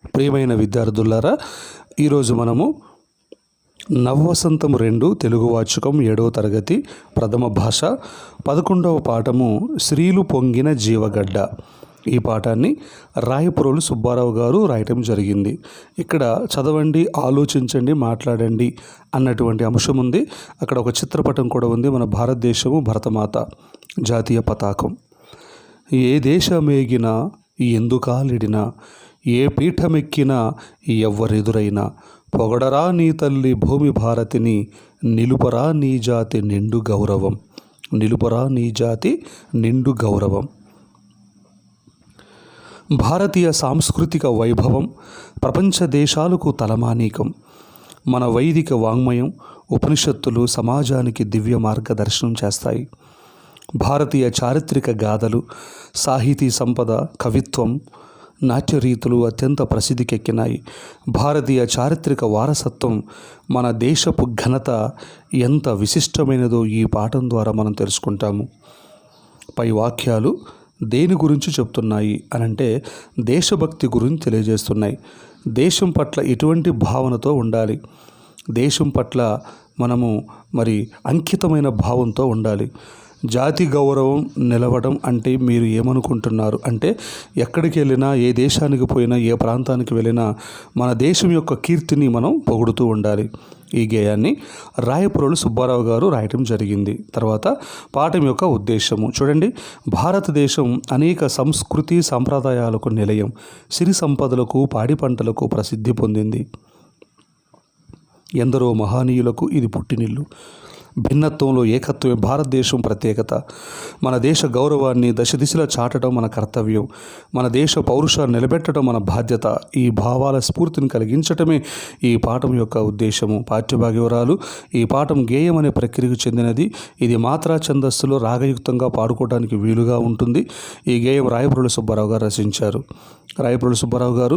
ప్రియమైన విద్యార్థులారా, ఈరోజు మనము నవవసంతం 2 తెలుగు వాచకం 7వ తరగతి ప్రథమ భాష 11వ పాఠము శ్రీలు పొంగిన జీవగడ్డ. ఈ పాఠాన్ని రాయప్రోలు సుబ్బారావు గారు రాయటం జరిగింది. ఇక్కడ చదవండి, ఆలోచించండి, మాట్లాడండి అన్నటువంటి అంశం ఉంది. అక్కడ ఒక చిత్రపటం కూడా ఉంది. మన భారతదేశము, భరతమాత జాతీయ పతాకం. ఏ దేశమేగినా, ఎందుకాలిడినా, ఏ పీఠమెక్కినా, ఎవ్వరెదురైనా, పొగడరా నీ తల్లి భూమి భారతిని, నిలుపరా నీ జాతి నిండు గౌరవం. నిలుపరా నీ జాతి నిండు గౌరవం. భారతీయ సాంస్కృతిక వైభవం ప్రపంచ దేశాలకు తలమానీకం. మన వైదిక వాంగ్మయం, ఉపనిషత్తులు సమాజానికి దివ్య మార్గదర్శనం చేస్తాయి. భారతీయ చారిత్రక గాథలు, సాహితీ సంపద, కవిత్వం, నాట్యరీతులు అత్యంత ప్రసిద్ధికెక్కినాయి. భారతీయ చారిత్రక వారసత్వం, మన దేశపు ఘనత ఎంత విశిష్టమైనదో ఈ పాఠం ద్వారా మనం తెలుసుకుంటాము. పై వాక్యాలు దేని గురించి చెప్తున్నాయి అనంటే దేశభక్తి గురించి తెలియజేస్తున్నాయి. దేశం పట్ల ఎటువంటి భావనతో ఉండాలి, దేశం పట్ల మనము అంకితమైన భావంతో ఉండాలి. జాతి గౌరవం నిలవడం అంటే మీరు ఏమనుకుంటున్నారు అంటే, ఎక్కడికి వెళ్ళినా, ఏ దేశానికి పోయినా, ఏ ప్రాంతానికి వెళ్ళినా మన దేశం యొక్క కీర్తిని మనం పొగుడుతూ ఉండాలి. ఈ గేయాన్ని రాయప్రోలు సుబ్బారావు గారు రాయటం జరిగింది. తర్వాత పాఠం యొక్క ఉద్దేశము చూడండి. భారతదేశం అనేక సంస్కృతి సంప్రదాయాలకు నిలయం, సిరి సంపదలకు, పాడి పంటలకు ప్రసిద్ధి పొందింది. ఎందరో మహనీయులకు ఇది పుట్టినిల్లు. భిన్నత్వంలో ఏకత్వమే భారతదేశం ప్రత్యేకత. మన దేశ గౌరవాన్ని దశ దిశలా చాటడం మన కర్తవ్యం. మన దేశ పౌరుషాన్ని నిలబెట్టడం మన బాధ్యత. ఈ భావాల స్ఫూర్తిని కలిగించటమే ఈ పాఠం యొక్క ఉద్దేశము. పాఠ్యభాగ వివరాలు. ఈ పాఠం గేయం అనే ప్రక్రియకు చెందినది. ఇది మాత్రా ఛందస్సులో రాగయుక్తంగా పాడుకోవడానికి వీలుగా ఉంటుంది. ఈ గేయం రాయప్రోలు సుబ్బారావు గారు రచించారు. రాయప్రోలు సుబ్బారావు గారు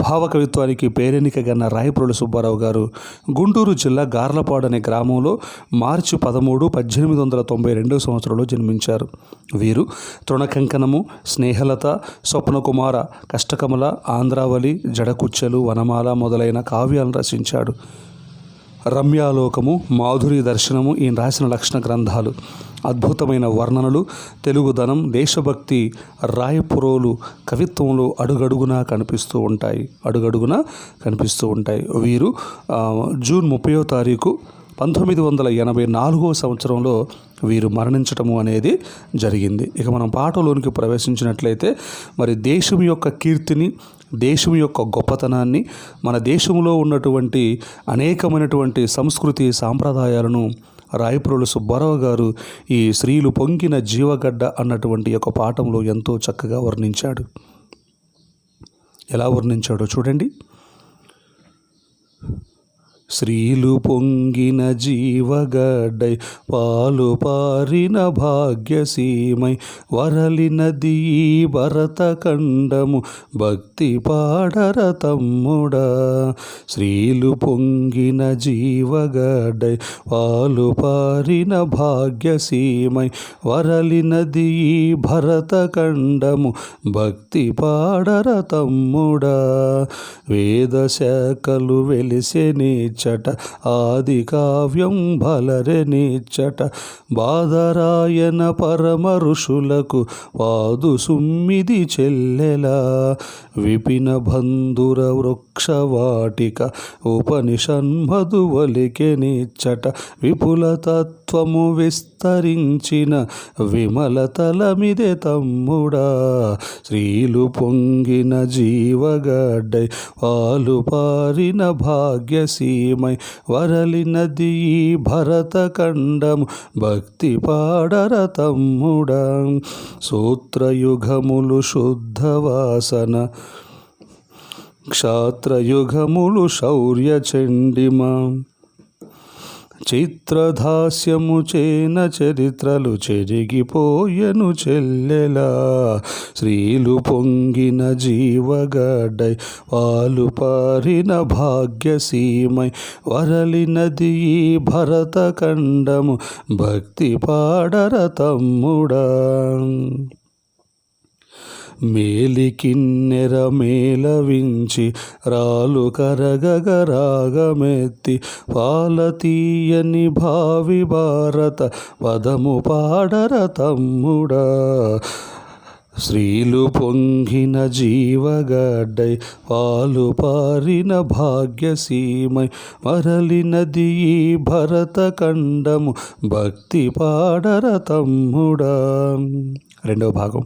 భావ కవిత్వానికి పేరెన్నికగన్న రాయప్రోలు సుబ్బారావు గారు గుంటూరు జిల్లా గార్లపాడు అనే గ్రామంలో మార్చి 13, 1892 సంవత్సరంలో జన్మించారు. వీరు తృణకంకణము, స్నేహలత, స్వప్నకుమార, కష్టకమల, ఆంధ్రావళి, జడకుచ్చలు, వనమాల మొదలైన కావ్యాలను రచించాడు. రమ్యాలోకము, మాధురి దర్శనము ఈయన రాసిన లక్షణ గ్రంథాలు. అద్భుతమైన వర్ణనలు, తెలుగుదనం, దేశభక్తి రాయప్రోలు కవిత్వంలో అడుగడుగునా కనిపిస్తూ ఉంటాయి. వీరు జూన్ 30వ తారీఖు 1984 సంవత్సరంలో వీరు మరణించటము అనేది జరిగింది. ఇక మనం పాఠంలోనికి ప్రవేశించినట్లయితే దేశం యొక్క కీర్తిని, దేశం యొక్క గొప్పతనాన్ని, మన దేశంలో ఉన్నటువంటి అనేకమైనటువంటి సంస్కృతి సాంప్రదాయాలను రాయప్రోలు సుబ్బారావు గారు ఈ శ్రీలు పొంగిన జీవగడ్డ అన్నటువంటి యొక్క పాఠంలో ఎంతో చక్కగా వర్ణించాడు. ఎలా వర్ణించాడో చూడండి. శ్రీలు పొంగిన జీవగడ్డై, పాలు పారిన భాగ్యసీమై, వరలినది ఈ భరత ఖండము, భక్తి పాడర తమ్ముడా. శ్రీలు పొంగిన జీవగడ్డై, పాలు పారిన భాగ్యసీమై, వరలినది ఈ భరత ఖండము, భక్తి పాడర తమ్ముడా. వేద శాఖలు వెలిసెని చట, ఆది కావ్యం భలరెనిచ్చట, బాదరాయన పరమ ఋషులకు వాదు సుమ్మిది చెల్లెలా. విపిన బంధుర వృక్షవాటిక, ఉపనిషన్మధువలికెనిచ్చట, విపుల తత్వము విస్తరించిన విమలతలమిదే తమ్ముడా. శ్రీలు పొంగిన జీవగడ్డై, పాలు పారిన భాగ్యసీమై, వరలినది ఈ భరత ఖండము, భక్తి పాడర తమ్ముడా. సూత్రయుగములు శుద్ధవాసన, క్షాత్రయుగములు శౌర్య చండిమా, చిత్రధాస్యము చేన చరిత్రలు చెరిగిపోయెను చెల్లెలా. శ్రీలు పొంగిన జీవగడ్డై, పాలు పారిన భాగ్యసీమై, వరలినది ఈ భరత ఖండము, భక్తి పాడర తమ్ముడా. మేలికిన్నెర మేలవించి రాలు కరగగరాగమెత్తి పాలతీయని భావి భారత పదము పాడర తమ్ముడా. శ్రీలు పొంగిన జీవగడ్డై పాలు పారిన భాగ్యసీమై మరలినది ఈ భరత ఖండము భక్తి పాడర తమ్ముడా. రెండవ భాగం.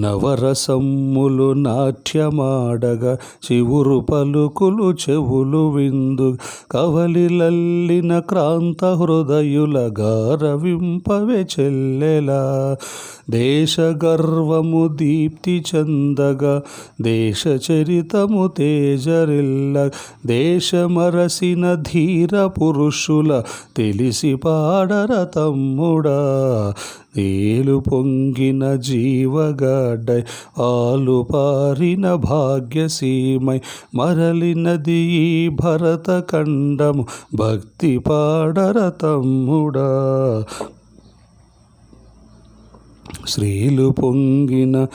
నవరసమ్ములు నాట్యమాడగా చివురు పలుకులు చెవులు విందు కవలిలల్లిన క్రాంత హృదయుల గారవింపవే చెల్లెలా. దేశ గర్వము దీప్తి చెందగా దేశ చరితము తేజరిల్ల దేశమరసిన ధీర పురుషుల తెలిసి పాడర తమ్ముడా. తేలు పొంగిన జీవగడ్డై ఆలు పారిన భాగ్యసీమై మరలినది ఈ భరత ఖండము భక్తి పాడర తమ్ముడా. శ్రీలు పొంగిన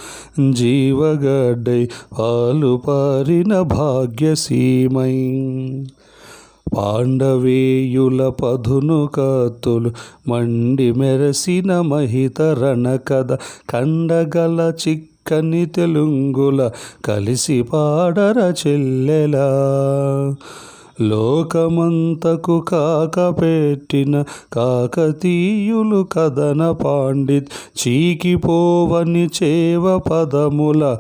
జీవగడ్డై పాలు పారిన భాగ్యసీమై పాండవేయుల పదును కత్తులు మండి మెరసిన మహితరణ కథ కండగల చిక్కని తెలుగుల కలిసి పాడర చెల్లెలా. లోకమంతకు కాకపెట్టిన కాకతీయులు కథన పాండిత్ చీకిపోవని చేవ పదముల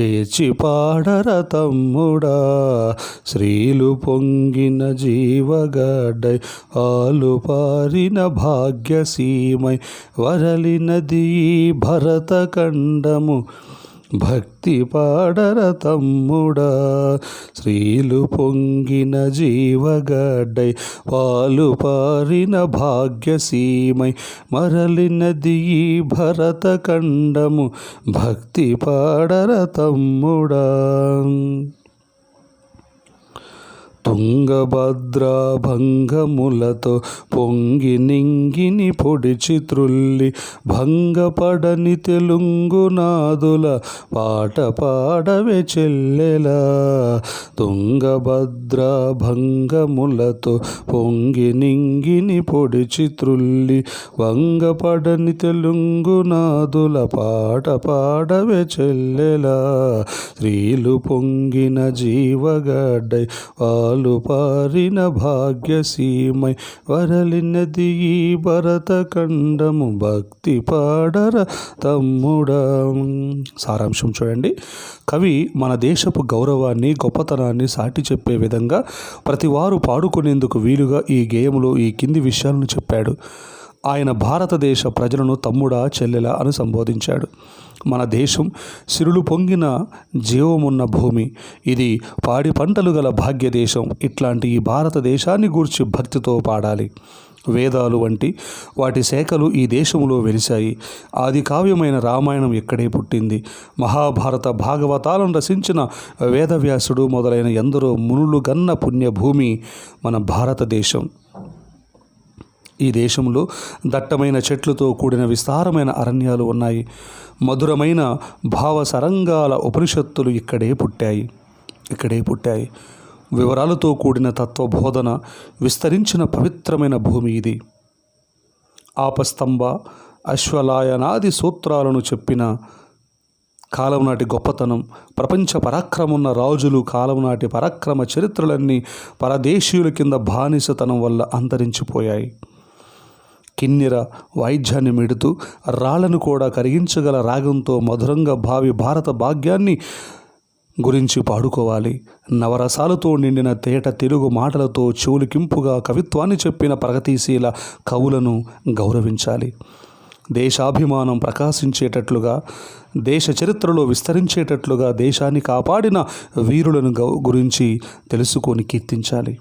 చేర్చి పాడర తమ్ముడా. శ్రీలు పొంగిన జీవగడ్డై ఆలు పారిన భాగ్యసీమై వరలినది భరత ఖండము భక్తి పాడర తమ్ముడా. శ్రీలు పొంగిన జీవగడ్డై పాలు పారిన భాగ్యసీమై మరలినది ఈ భరత ఖండము భక్తి పాడర తమ్ముడా. తుంగభద్రా భంగములతో పొంగి నింగిని పొడిచి త్రుల్లి భంగపడని తెలుగునాదుల పాట పాడవే చెల్లెలా. తుంగభద్రా భంగములతో పొంగి నింగిని పొడిచి త్రుల్లి భంగపడని తెలుగునాదుల పాట పాడవే చెల్లెలా. శ్రీలు పొంగిన జీవగడ్డై పాలు పారిన భాగ్యసీమై వరలినది ఈ భరత ఖండము భక్తి పాడర తమ్ముడా. సారాంశం చూడండి. కవి మన దేశపు గౌరవాన్ని గొప్పతనాన్ని సాటి చెప్పే విధంగా ప్రతివారు పాడుకునేందుకు వీలుగా ఈ గేయములో ఈ కింది విషయాలను చెప్పాడు. ఆయన భారతదేశ ప్రజలను తమ్ముడా చెల్లెలా అని సంబోధించాడు. మన దేశం సిరులు పొంగిన జీవమున్న భూమి. ఇది పాడి పంటలు గల భాగ్యదేశం. ఇట్లాంటి ఈ భారతదేశాన్ని గూర్చి భక్తితో పాడాలి. వేదాలు వంటి వాటి శాఖలు ఈ దేశంలో వెలిశాయి. ఆది కావ్యమైన రామాయణం ఇక్కడే పుట్టింది. మహాభారత భాగవతాలను రచించిన వేదవ్యాసుడు మొదలైన ఎందరో మునులు గన్న పుణ్యభూమి మన భారతదేశం. ఈ దేశంలో దట్టమైన చెట్లతో కూడిన విస్తారమైన అరణ్యాలు ఉన్నాయి. మధురమైన భావ సరంగాల ఉపనిషత్తులు ఇక్కడే పుట్టాయి. వివరాలతో కూడిన తత్వబోధన విస్తరించిన పవిత్రమైన భూమి ఇది. ఆపస్తంభ అశ్వలాయనాది సూత్రాలను చెప్పిన కాలం నాటి గొప్పతనం, ప్రపంచ పరాక్రమున్న రాజులు కాలం నాటి పరాక్రమ చరిత్రలన్నీ పరదేశీయుల కింద బానిసతనం వల్ల అంతరించిపోయాయి. కిన్నెర వాయిద్యాన్ని మెడుతూ రాళ్లను కూడా కరిగించగల రాగంతో మధురంగా భావి భారత భాగ్యాన్ని గురించి పాడుకోవాలి. నవరసాలతో నిండిన తేట తెలుగు మాటలతో చెవులికింపుగా కవిత్వాన్ని చెప్పిన ప్రగతిశీల కవులను గౌరవించాలి. దేశాభిమానం ప్రకాశించేటట్లుగా, దేశ చరిత్రలో విస్తరించేటట్లుగా దేశాన్ని కాపాడిన వీరులను గురించి తెలుసుకొని కీర్తించాలి.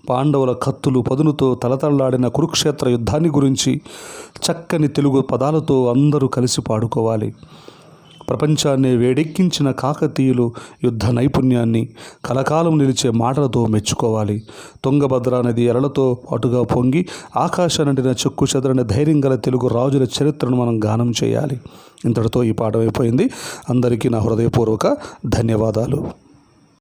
పాండవుల కత్తులు పదునుతో తలతల్లాడిన కురుక్షేత్ర యుద్ధాన్ని గురించి చక్కని తెలుగు పదాలతో అందరూ కలిసి పాడుకోవాలి. ప్రపంచాన్ని వేడెక్కించిన కాకతీయులు యుద్ధ నైపుణ్యాన్ని కలకాలం నిలిచే మాటలతో మెచ్చుకోవాలి. తుంగభద్ర నది అలలతో అటుగా పొంగి ఆకాశానంటిన చెక్కు చెదరని ధైర్యం గల తెలుగు రాజుల చరిత్రను మనం గానం చేయాలి. ఇంతటితో ఈ పాఠం అయిపోయింది. అందరికీ నా హృదయపూర్వక ధన్యవాదాలు.